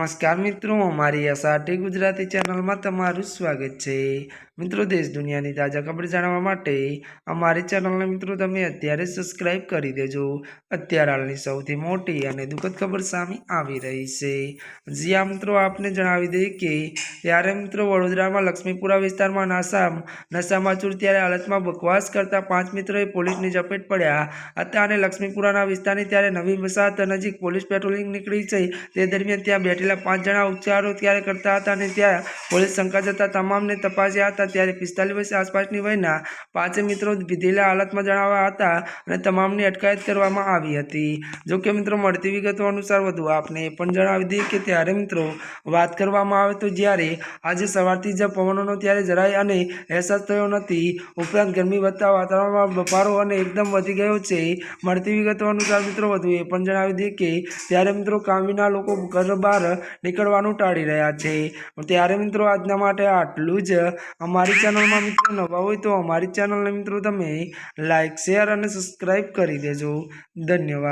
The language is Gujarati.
નમસ્કાર મિત્રો, અમારી એસઆરટી ગુજરાતી ચેનલમાં તમારું સ્વાગત છે। મિત્રો, દેશ દુનિયાની તાજા ખબર જાણવા માટે અમારી ચેનલને મિત્રો તમે અત્યારે સબસ્ક્રાઇબ કરી દેજો। અત્યારે હાલની સૌથી મોટી અને દુઃખદ ખબર સામે આવી રહી છે। જ્યાં મિત્રો આપને જણાવી દઈએ કે ત્યારે મિત્રો વડોદરામાં લક્ષ્મીપુરા વિસ્તારમાં નશામાં ચૂર ત્યારે હાલતમાં બકવાસ કરતા 5 મિત્રોએ પોલીસની ઝપેટ પડ્યા હતા અને લક્ષ્મીપુરાના વિસ્તારની ત્યારે નવી વસાહત નજીક પોલીસ પેટ્રોલિંગ નીકળી છે। તે દરમિયાન ત્યાં બેઠેલા 5 જણા ઉપચારો ત્યારે કરતા હતા અને ત્યાં પોલીસ શંકા જતા તમામને તપાસ્યા હતા। ત્યારે 45 વર્ષ આસપાસની વયના 5 મિત્રો પીધેલા હાલતમાં જણાવ્યા હતા અને તમામની અટકાયત કરવામાં આવી હતી। જો કે મિત્રો મળતી વિગતો અનુસાર વધુ આપને એ પણ જણાવી દઈએ કે ત્યારે મિત્રો વાત કરવામાં આવે તો જ્યારે આજે સવારથી જ પવનોનો ત્યારે જરાય અને અહેસાસ થયો નથી। ઉપરાંત ગરમી વધતા વાતાવરણમાં બફારો અને એકદમ વધી ગયો છે। મળતી વિગતો અનુસાર મિત્રો વધુ એ પણ જણાવી દઈએ કે ત્યારે મિત્રો કામ વિના લોકો ઘર બહાર નીકળવાનું ટાળી રહ્યા છે। ત્યારે મિત્રો આજના માટે આટલું જ। અમારી ચેનલમાં મિત્રો નવા હોય તો અમારી ચેનલને મિત્રો તમે લાઈક, શેર અને સબસ્ક્રાઈબ કરી દેજો। ધન્યવાદ।